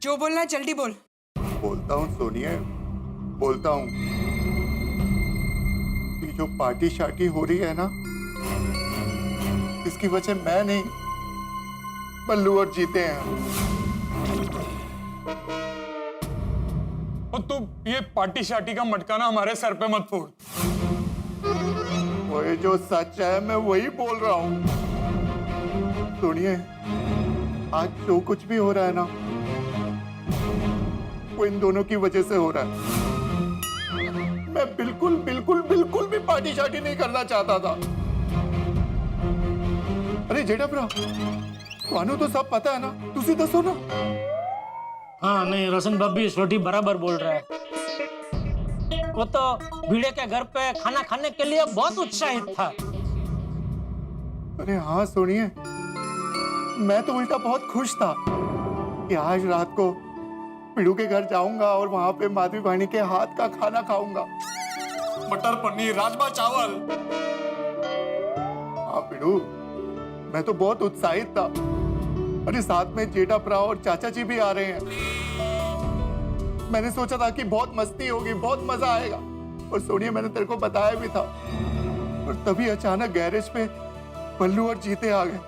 जो बोलना है जल्दी बोल। बोलता हूँ सोनिया, बोलता हूँ। ये जो पार्टी शार्टी हो रही है ना, इसकी वजह मैं नहीं, बल्लू और जीते हैं। और तू ये पार्टी शार्टी का मटकाना हमारे सर पे मत फोड़। वो ये जो सच है मैं वही बोल रहा हूँ। सुनिए, आज जो कुछ भी हो रहा है ना, वो इन दोनों की वजह से हो रहा है। मैं बिल्कुल बिल्कुल बिल्कुल भी पार्टी शार्टी नहीं करना चाहता था। अरे जेठा भरा, ਤੁਹਾਨੂੰ तो सब पता है ना, तुसी दसो ना। हाँ नहीं, रोशन भाभी छोटी बराबर बोल रहा है। वो तो भिड़े के घर पे खाना खाने के लिए बहुत उत्साहित था। अरे हाँ सुनिए, मैं तो उल्टा बहुत खुश था कि आज रात को पिड़ू के घर जाऊंगा और वहां पे माधवी वाणी के हाथ का खाना खाऊंगा। मटर पनीर, राजमा चावल। हाँ पिड़ू, मैं तो बहुत उत्साहित था। अरे साथ में जेठा भरा और चाचा जी भी आ रहे हैं। मैंने सोचा था कि बहुत मस्ती होगी, बहुत मजा आएगा। और सोनिया, मैंने तेरे को बताया भी था। और तभी अचानक गैरेज पे बल्लू और जीते आ गए।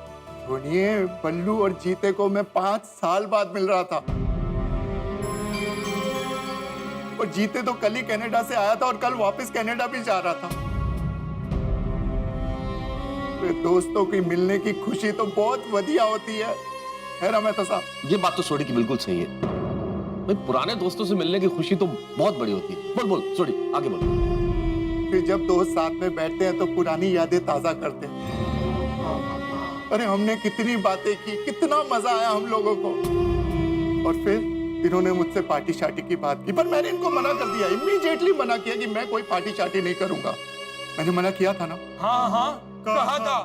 सोनिए, बल्लू और जीते को मैं 5 साल बाद मिल रहा था। और जीते तो कल ही कनाडा से आया था और कल वापस कनाडा भी जा रहा था। दोस्तों की मिलने की खुशी तो बहुत बढ़िया होती है ना मेहता साहब? ये बात तो सोडी की बिल्कुल सही है भाई, पुराने दोस्तों से मिलने की खुशी तो बहुत बड़ी होती है। बोल बोल सोडी, आगे बोल। फिर जब दोस्त साथ में बैठते हैं तो पुरानी यादें ताजा करते हैं। अरे हमने कितनी बातें की, कितना मजा आया हम लोगों को। और फिर इन्होंने मुझसे पार्टी शार्टी की बात की, पर मैंने इनको मना कर दिया। इमीडिएटली मना किया कि मैं कोई पार्टी शार्टी नहीं करूंगा। मैंने मना किया था ना? हाँ हाँ कहा था।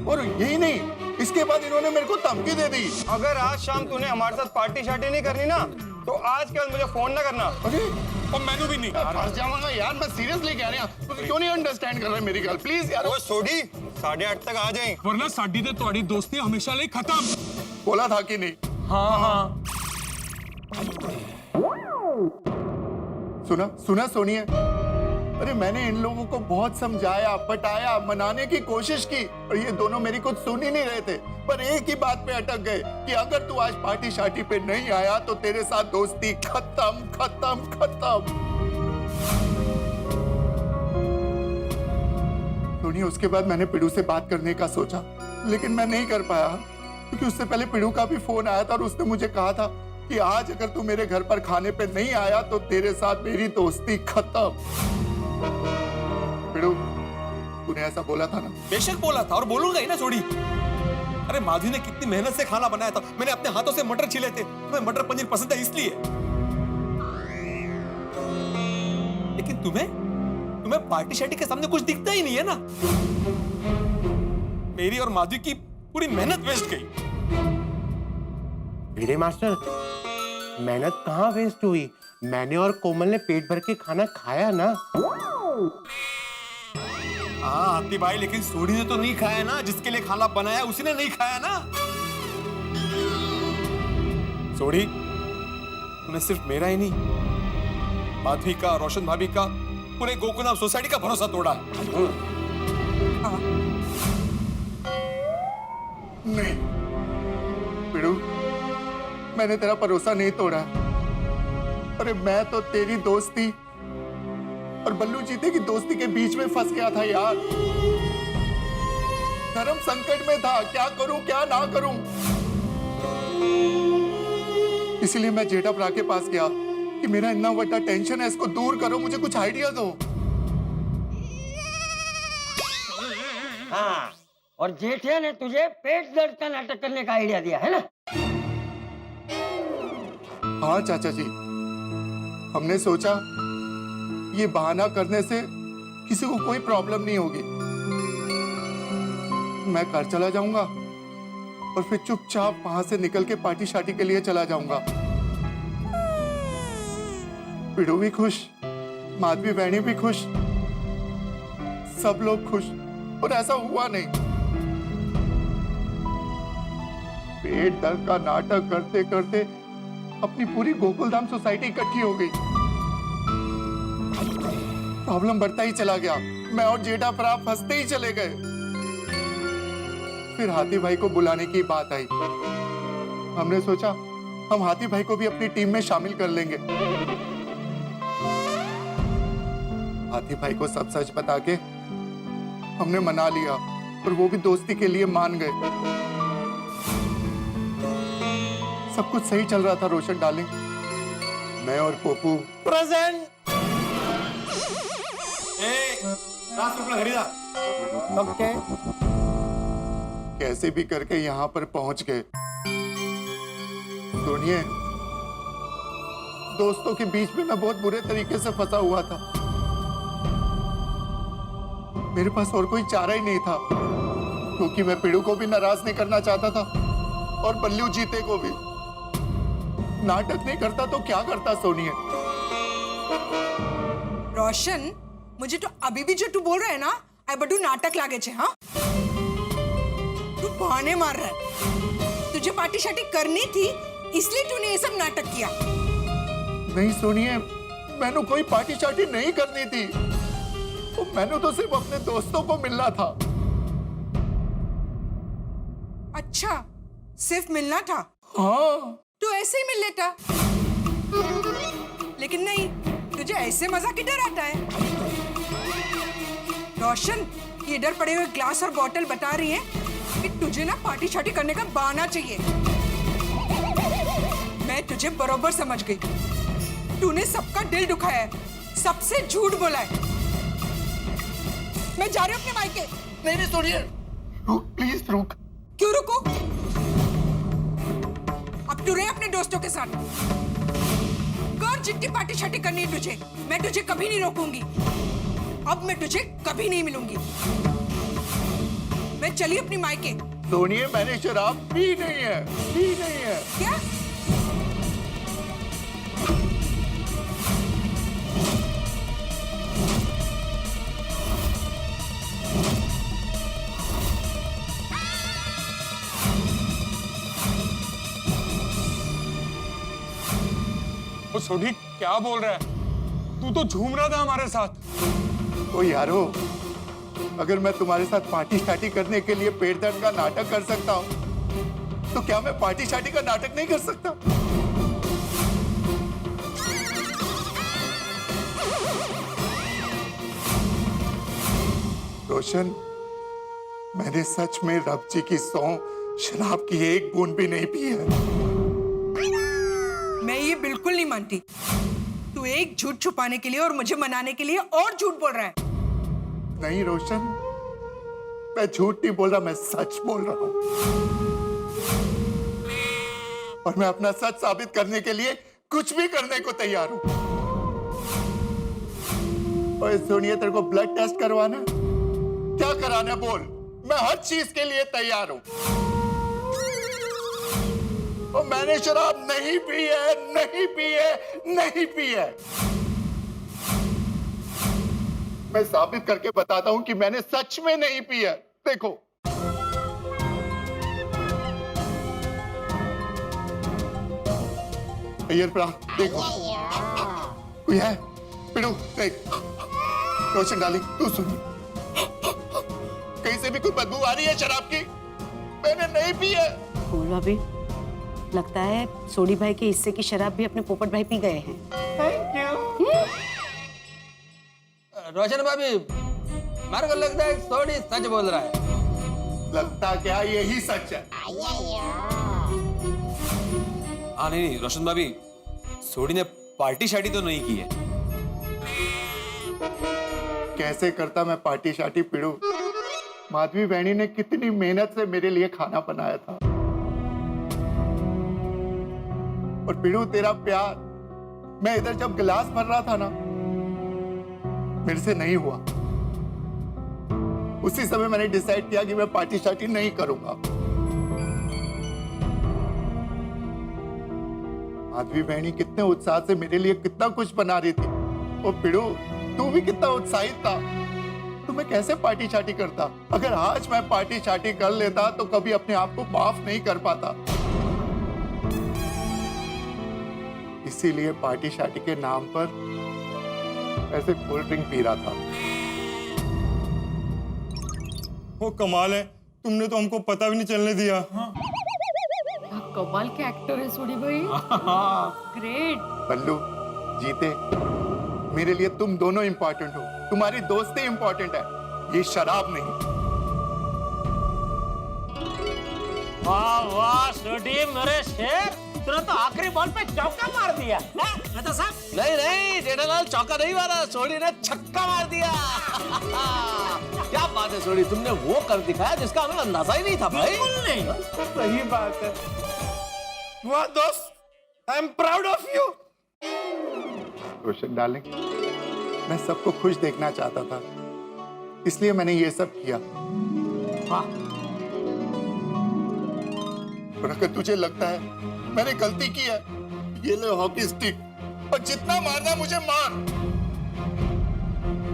और यही नहीं, इसके बाद इन्होंने मेरे को धमकी दे दी। अगर आज शाम तूने हमारे साथ पार्टी शार्टी नहीं करनी ना, तो आज के बाद मुझे फोन ना करना। अरे और मैंने भी नहीं। फंस जाऊंगा यार, मैं सीरियसली कह रहा हूं। तुम क्यों नहीं अंडरस्टैंड कर रहे मेरी गल? प्लीज यार। वो सोडी 8:30 तक आ जाए, वरना साडी ते तुम्हारी दोस्ती हमेशा लिए खत्म। बोला था कि नहीं? हाँ हाँ सुना सुना सोनिए, अरे मैंने इन लोगों को बहुत समझाया, पटाया, मनाने की कोशिश की, और ये दोनों मेरी कुछ सुन ही नहीं रहे थे। पर एक ही बात पे अटक गए कि अगर तू आज पार्टी शार्टी पे नहीं आया तो तेरे साथ दोस्ती खत्म खत्म खत्म। सोनिया, उसके बाद मैंने पिड़ू से बात करने का सोचा, लेकिन मैं नहीं कर पाया, क्योंकि उससे पहले पिड़ू का भी फोन आया था और उसने मुझे कहा था कि आज अगर तू मेरे घर पर खाने पे नहीं आया तो तेरे साथ मेरी दोस्ती खत्म। पिड़ू, तूने ऐसा बोला था ना? बेशक बोला था, और बोलूंगा ही ना छोड़ी। अरे माधवी ने कितनी मेहनत से खाना बनाया था, मैंने अपने हाथों से मटर छिले थे। तुम्हें मटर पनीर पसंद है इसलिए। लेकिन तुम्हें पार्टी शार्टी के सामने कुछ दिखता ही नहीं है ना। मेरी और माधवी की पूरी मेहनत वेस्ट गई। भिड़े मास्टर, मेहनत कहाँ वेस्ट हुई? मैंने और कोमल ने पेट भर के खाना खाया ना। हाँ आती भाई, लेकिन सोडी ने तो नहीं खाया ना। जिसके लिए खाना बनाया उसी ने नहीं खाया ना। सोडी, तूने सिर्फ मेरा ही नहीं, माधवी का, रोशन भाभी का, पूरे गोकुलम सोसाइटी का भरोसा तोड़ा। नहीं पिड़ू, मैंने तेरा भरोसा नहीं तोड़ा। अरे मैं तो तेरी दोस्ती और बल्लू जीते की दोस्ती के बीच में फंस गया था यार। धर्म संकट में था, क्या करूं क्या ना करूं। इसीलिए मैं जेठा भरा के पास गया कि मेरा इतना बड़ा टेंशन है, इसको दूर करो, मुझे कुछ आइडिया दो। हाँ, और जेठे ने तुझे पेट दर्द का नाटक करने का आइडिया दिया है ना? हाँ चाचा जी, हमने सोचा ये बहाना करने से किसी को कोई प्रॉब्लम नहीं होगी। मैं घर चला जाऊंगा और फिर चुपचाप वहां से निकल के पार्टी शार्टी के लिए चला जाऊंगा। पिड़ू भी खुश, माधवी बहनी भी खुश, सब लोग खुश। और ऐसा हुआ नहीं। पेट दर्द का नाटक करते करते अपनी पूरी गोकुलधाम सोसाइटी इकट्ठी हो गई। प्रॉब्लम बढ़ता ही चला गया। मैं और जेठा भरा फंसते ही चले गए। फिर हाथी भाई को बुलाने की बात आई। हमने सोचा हम हाथी भाई को भी अपनी टीम में शामिल कर लेंगे। हाथी भाई को सब सच बता के हमने मना लिया और वो भी दोस्ती के लिए मान गए। सब कुछ सही चल रहा था रोशन डार्लिंग। मैं और पोपू प्रेजेंट। खरीदा ओके। कैसे भी करके यहाँ पर पहुंच गए। सुनिए, दोस्तों के बीच में मैं बहुत बुरे तरीके से फंसा हुआ था। मेरे पास और कोई चारा ही नहीं था, क्योंकि मैं पिड़ू को भी नाराज नहीं करना चाहता था और बल्लू जीते को भी। नाटक नहीं करता तो क्या करता सोनिए? रोशन, मुझे तो अभी भी जो तू बोल रहा है ना, आई बड़ू नाटक लागे छे। हाँ, तू बहाने मार रहा है। तुझे पार्टी शार्टी करनी थी, इसलिए तूने ये सब नाटक किया। नहीं सोनिए, मैंने कोई पार्टी शार्टी नहीं करनी थी। मैंने तो सिर्फ अपने दोस्तों को मिलना था। अच्छा, सिर्फ मिलना था? हाँ। तू ऐसे ही मिल लेता। लेकिन नहीं, तुझे ऐसे मजा किधर आता है? रोशन, ये इधर पड़े हुए ग्लास और बोतल बता रही है कि तुझे ना पार्टी शार्टी करने का बहाना चाहिए। मैं तुझे बरोबर समझ गई। तूने सबका दिल दुखाया है, सबसे झूठ बोला है। मैं जा रही हूँ अपने मायके। नहीं सोनिए, रुक प्लीज रुक। क्यों रुको? अब तू रहे अपने दोस्तों के साथ। कर जितनी पार्टी शार्टी करनी है तुझे, मैं तुझे कभी नहीं रोकूंगी। अब मैं तुझे कभी नहीं मिलूंगी। मैं चली अपनी मायके। सोनिए, मैंने शराब पी नहीं है, पी नहीं है। क्या? वो सोडी क्या बोल रहा है? तू तो झूम रहा था हमारे साथ। ओ यारो, अगर मैं तुम्हारे साथ पार्टी शार्टी करने के लिए पेट दर्द का नाटक कर सकता हूँ, तो क्या मैं पार्टी शार्टी का नाटक नहीं कर सकता? रोशन, मैंने सच में रब जी की सौं शराब की एक बूंद भी नहीं पी है। मैं ये बिल्कुल नहीं मानती। तू एक झूठ छुपाने के लिए और मुझे मनाने के लिए और झूठ बोल रहा है। नहीं रोशन, मैं झूठ नहीं बोल रहा, मैं सच बोल रहा हूं। और मैं अपना सच साबित करने के लिए कुछ भी करने को तैयार हूं। और सोनिया, तेरे को ब्लड टेस्ट करवाना? क्या कराना बोल, मैं हर चीज के लिए तैयार हूं। और मैंने शराब नहीं पी है, नहीं पी है, नहीं पी है। मैं साबित करके बताता हूं कि मैंने सच में नहीं पी है। देखो, अय्यर प्रा, देखो कोई है? पिड़ू देख। रोशन डार्लिंग, तू सुन, कहीं से भी कोई बदबू आ रही है शराब की? मैंने नहीं पी है। फूल भाभी, लगता है सोडी भाई के हिस्से की शराब भी अपने पोपट भाई पी गए हैं। Thank you. रोशन भाभी, मेरे को लगता है सोडी सच बोल रहा है। लगता क्या, यही सच है। हाँ नहीं, रोशन भाभी, सोडी ने पार्टी शार्टी तो नहीं की है। कैसे करता मैं पार्टी शार्टी पिड़ू? माधवी बहनी ने कितनी मेहनत से मेरे लिए खाना बनाया था। और पिड़ू, तेरा प्यार, मैं इधर जब गिलास भर रहा था ना, मेरे से नहीं हुआ। उसी समय मैंने डिसाइड किया कि मैं पार्टी शार्टी नहीं करूंगा। माधवी बहनी कितने उत्साह से मेरे लिए कितना कुछ बना रही थी। और पिड़ू, तू भी कितना उत्साहित था। तो मैं कैसे पार्टी शार्टी करता? अगर आज मैं पार्टी शार्टी कर लेता तो कभी अपने आप को माफ नहीं कर पाता। इसीलिए पार्टी शार्टी के नाम पर ऐसे कोल्ड ड्रिंक पी रहा था। वो कमाल है, तुमने तो हमको पता भी नहीं चलने दिया। आप कमाल के एक्टर है सोडी भाई। ग्रेट। बल्लू, जीते, मेरे लिए तुम दोनों इंपॉर्टेंट हो। तुम्हारी दोस्ती इंपॉर्टेंट है, ये शराब नहीं। वाह वाह सोडी मेरे शेर, तूने तो आखिरी बॉल पे चौका मार दिया। तो साहब नहीं नहीं जेठालाल, चौका नहीं मारा, सोडी ने छक्का मार दिया। क्या बात है सोडी, तुमने वो कर दिखाया जिसका हमें अंदाजा ही नहीं था भाई। सही बात है। वाह दोस्त, I am proud of you. Roshan darling, मैं सबको खुश देखना चाहता था, इसलिए मैंने ये सब किया। और अगर तुझे लगता है मैंने गलती की है, ये ले हॉकी स्टिक और जितना मारना मुझे मार।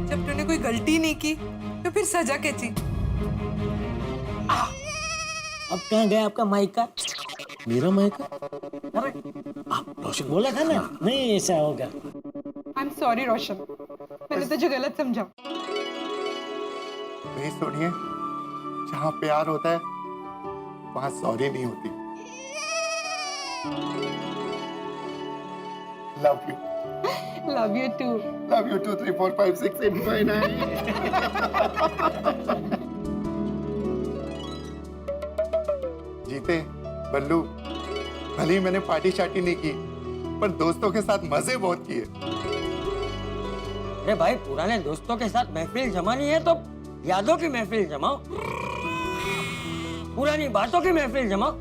जब तूने कोई गलती नहीं की तो फिर सजा क्या थी? अब कहाँ गया आपका माइका? मेरा मायका? अरे आप रोशन बोला था ना, नहीं ऐसा होगा। आई एम सॉरी रोशन, मैंने तुझे गलत समझा। नहीं सोनिए, जहाँ प्यार होता है वहां सॉरी नहीं होती। Love you. Love you too. Love you 2 3 4 5 6 8 9 जीते, बल्लू, भले ही मैंने पार्टी शार्टी नहीं की, पर दोस्तों के साथ मजे बहुत किए। अरे भाई, पुराने दोस्तों के साथ महफिल जमानी है तो यादों की महफिल जमाओ, पुरानी बातों की महफिल जमाओ।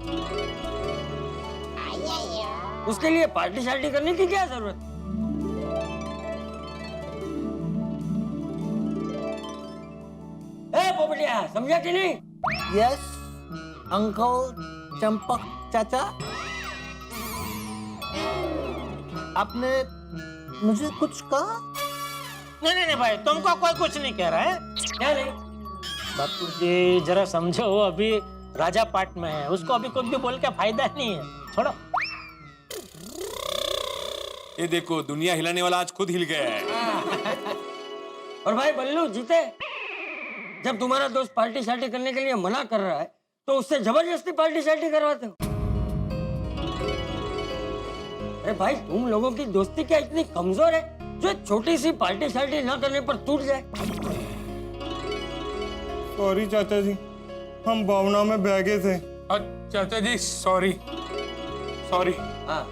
उसके लिए पार्टी शार्टी करने की क्या जरूरत? ए पोपटिया, समझा कि नहीं? यस अंकल चंपक चाचा, आपने मुझे कुछ कहा? नहीं नहीं नहीं भाई, तुमको कोई कुछ नहीं कह रहा है। क्या नहीं? बापू जी जरा समझो, अभी राजा पाट में है, उसको अभी कुछ भी बोल के फायदा नहीं है, छोड़ो। ये देखो, दुनिया हिलाने वाला आज खुद हिल गया है। और भाई बल्लू, जीते, जब तुम्हारा दोस्त पार्टी शार्टी करने के लिए मना कर रहा है तो उससे जबरदस्ती पार्टी शार्टी करवाते हो। अरे भाई, तुम लोगों की दोस्ती क्या इतनी कमजोर है जो एक छोटी सी पार्टी शार्टी ना करने पर टूट जाए? सॉरी चाचा जी, हम भावना में बह गए थे। चाचा जी सॉरी सॉरी। हाँ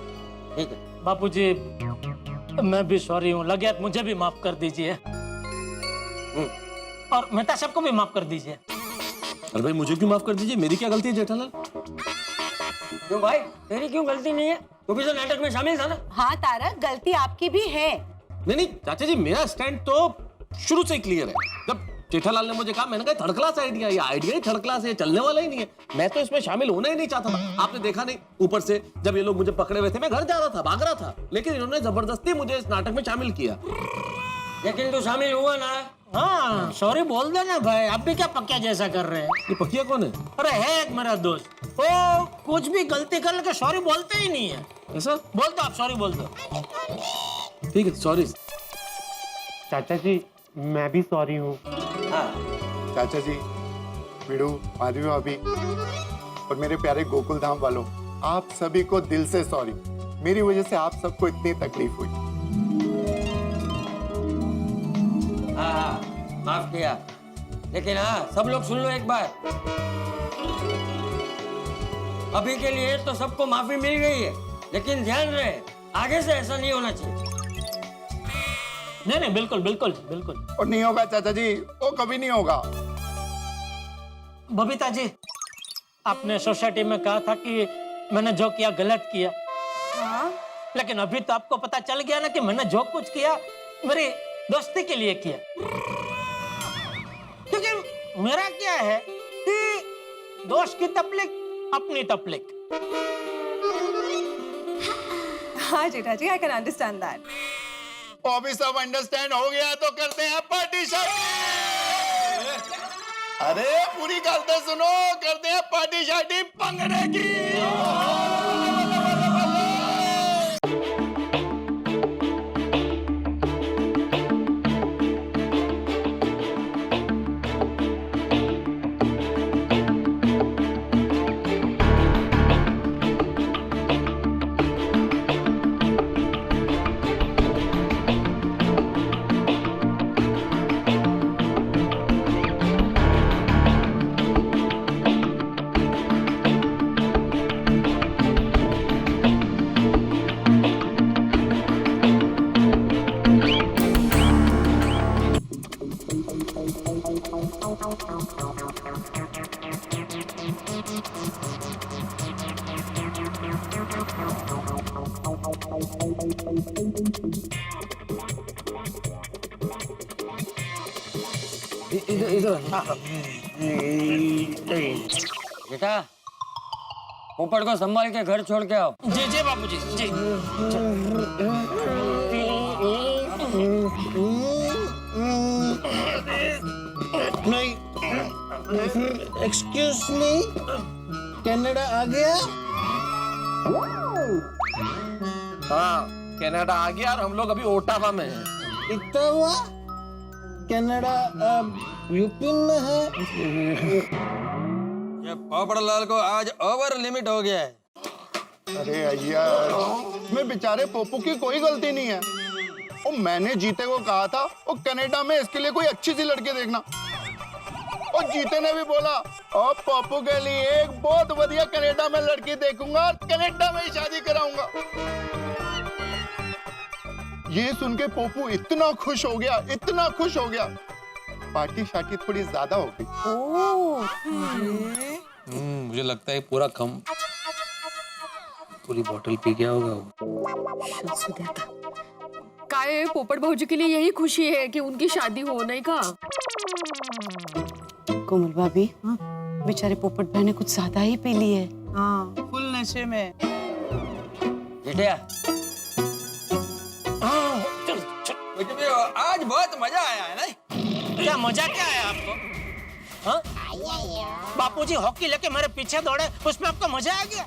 ठीक है। बापूजी मैं भी सॉरी हूँ, लगे मुझे भी माफ कर दीजिए, और मेहता सबको भी माफ कर दीजिए। अरे भाई, मुझे क्यों माफ कर दीजिए, मेरी क्या गलती है जेठालाल? क्यों भाई, तेरी क्यों गलती नहीं है? तू भी तो नाटक में शामिल था ना। हाँ तारक, गलती आपकी भी है। नहीं नहीं चाचा जी, मेरा स्टैंड तो शुरू से ही क्लियर है। जब जेठालाल ने मुझे कहा, मैंने कहा थर्ड क्लास आइडिया, ये आइडिया ही थर्ड क्लास है, चलने वाला ही नहीं है। मैं तो इसमें शामिल होना ही नहीं चाहता था। आपने देखा नहीं, ऊपर से जब ये लोग मुझे पकड़े हुए थे, मैं घर जा रहा था, भाग रहा था, लेकिन इन्होंने जबरदस्ती मुझे इस नाटक में शामिल किया। लेकिन तू शामिल हुआ ना। हाँ सॉरी बोल दो ना भाई, आप भी क्या पक्का जैसा कर रहे हैं? ये पकिया कौन है? अरे है एक मेरा दोस्त, वो कुछ भी गलती कर लेके सॉरी बोलते ही नहीं है। ऐसा? बोल दो आप, सॉरी बोल दो। ठीक है, सॉरी। चाचा जी मैं भी सॉरी हूँ। चाचा जी, बिड़ू, माधवी भाभी और मेरे प्यारे गोकुल धाम वालों, आप सभी को दिल से सॉरी। मेरी वजह से आप सबको इतनी तकलीफ हुई। हाँ, माफ किया, लेकिन हाँ, सब लोग सुन लो एक बार। अभी के लिए तो सबको माफी मिल गई है, लेकिन ध्यान रहे, आगे से ऐसा नहीं होना चाहिए। नहीं नहीं बिल्कुल बिल्कुल बिल्कुल। और नहीं होगा चाचा जी, वो कभी नहीं होगा। बबीता जी, आपने सोसाइटी में कहा था कि मैंने जो किया गलत किया, हाँ? लेकिन अभी तो आपको पता चल गया ना कि मैंने जो कुछ किया मेरी दोस्ती के लिए किया। क्योंकि मेरा क्या है कि दोस्त की तकलीफ अपनी तकलीफ। हाँ जेठा जी, आई कैन अंडरस्टैंड दैट। अभी सब अंडरस्टैंड हो गया तो करते हैं पार्टी शार्टी। अरे पूरी गलती सुनो, करते हैं पार्टी शार्टी पंगड़े की। बेटा पोपट को संभाल के घर छोड़ के आओ। जी जी बापूजी जी। नहीं, एक्सक्यूज मी, कनाडा आ गया? हाँ, कनाडा आ गया और हम लोग अभी ओटावा में हैं। इतना हुआ? कनाडा यूपी में है? ये पोपटलाल को आज ओवर लिमिट हो गया है। अरे अय्या, मैं बेचारे पोपू की कोई गलती नहीं है। और मैंने जीते को कहा था वो कनाडा में इसके लिए कोई अच्छी सी लड़की देखना, और जीते ने भी बोला और पप्पू के लिए एक बहुत बढ़िया कनाडा में लड़की देखूंगा और कनाडा में ही शादी कराऊंगा। ये सुन के पप्पू इतना खुश हो गया, इतना खुश हो गया, पार्टी शार्टी थोड़ी ज्यादा हो गई। मुझे लगता है पूरा कम पूरी बोतल पी गया होगा वो। काय पोपट भाऊजी के लिए यही खुशी है कि उनकी शादी हो, नहीं का? कोमल भाभी, बेचारे पोपट भाई ने कुछ ज्यादा ही पी ली है। हाँ, फुल नशे में। बेटिया आज बहुत मजा आया है नहीं? क्या मजा क्या है आपको? हाँ? बापूजी हॉकी लेके मेरे पीछे दौड़े, उसमें आपको मजा आ गया?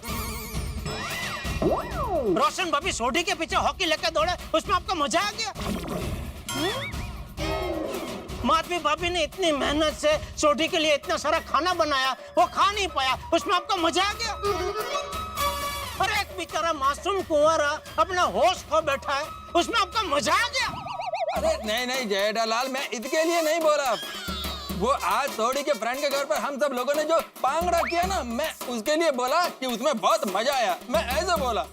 रोशन भाभी सोडी के पीछे हॉकी लेके दौड़े, उसमें आपको मजा आ गया? माधवी भाभी ने इतनी मेहनत से सोडी के लिए इतना सारा खाना बनाया, वो खा नहीं पाया, उसमें आपको मजा आ गया? और एक बेचारा मासूम कुंवारा अपना होश खो बैठा है, उसमें आपको मजा आ गया? अरे नहीं जेठालाल, मैं इसके लिए नहीं बोला। वो आज सोडी के फ्रेंड के घर पर हम सब लोगों ने जो पांगड़ा किया ना, मैं उसके लिए बोला कि उसमें बहुत मजा आया, मैं ऐसे बोला।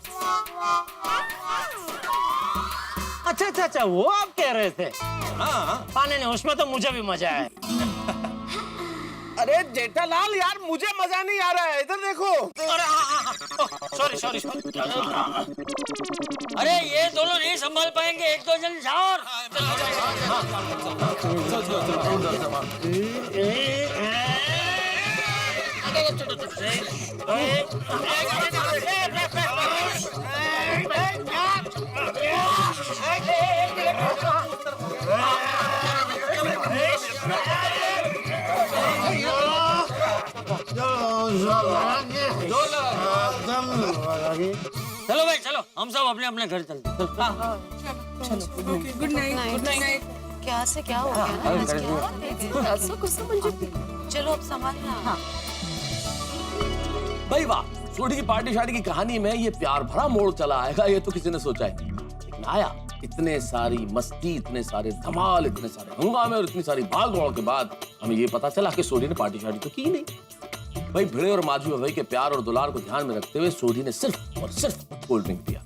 अच्छा, वो आप कह रहे थे? हाँ, नहीं, उसमें तो मुझे भी मजा आया। अरे जेठालाल यार, मुझे मजा नहीं आ रहा है, इधर देखो। अरे हाँ, सॉरी। अरे ये दोनों नहीं संभाल पाएंगे, एक दो जन जाओ। चलो भाई चलो, हम सब अपने अपने घर चलते। Good night. क्या से क्या हो गया ना? चलो अब संभालना। हाँ। भाई वाह, सोडी की पार्टी शार्टी की कहानी में ये प्यार भरा मोड़ चला आएगा, ये तो किसी ने सोचा है, लेकिन आया। इतने सारी मस्ती, इतने सारे धमाल, इतने सारे हंगामे और इतनी सारी भाग दौड़ के बाद हमें ये पता चला कि सोडी ने पार्टी शार्टी तो की नहीं। भाई भिड़े और माधवी भाई के प्यार और दुलार को ध्यान में रखते हुए सोडी ने सिर्फ और सिर्फ कोल्ड ड्रिंक पिया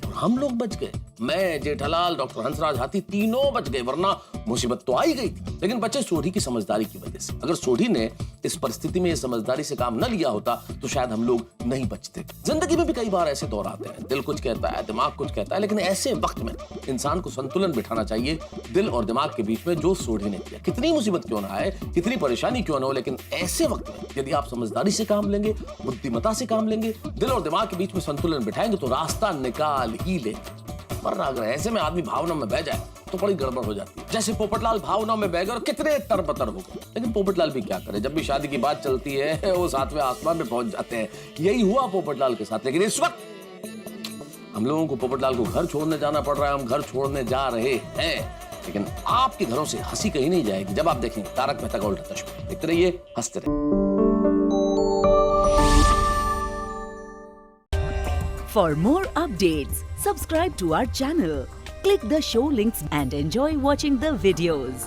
और हम लोग बच गए। मैं, जेठालाल, डॉक्टर हंसराज हाथी तीनों बच गए, वरना मुसीबत तो आई गई। लेकिन बचे सोडी की समझदारी की वजह से। अगर सोडी ने इस परिस्थिति में ये समझदारी से काम न लिया होता तो शायद हम लोग नहीं बचते। जिंदगी में भी कई बार ऐसे दौर आते हैं, दिल कुछ कहता है, दिमाग कुछ कहता है, लेकिन ऐसे वक्त में इंसान को संतुलन बिठाना चाहिए दिल और दिमाग के बीच में, जो सोडी ने किया। कितनी मुसीबत क्यों ना आए, कितनी परेशानी क्यों ना हो, लेकिन ऐसे वक्त में यदि आप समझदारी से काम लेंगे, बुद्धिमत्ता से काम लेंगे, दिल और दिमाग के बीच में संतुलन बिठाएंगे तो रास्ता निकाल ही लेंगे। वरना अगर ऐसे में आदमी भावना में बह जाए तो बड़ी गड़बड़ हो जाती है। जैसे पोपटलाल भावना में बह गए और कितने तरबतर हो गए। लेकिन पोपटलाल भी क्या करे, जब भी शादी की बात चलती है वो सातवें आसमान में पहुंच जाते हैं। यही हुआ पोपटलाल के साथ। लेकिन इस वक्त हम लोगों को पोपटलाल को घर छोड़ने जाना पड़ रहा है, हम घर छोड़ने जा रहे हैं। लेकिन आपके घरों से हंसी कहीं नहीं जाएगी जब आप देखेंगे तारक मेहता का उल्टा चश्मा। देखते रहिए, हंसते रहिए। For more updates, subscribe to our channel, click the show links and enjoy watching the videos.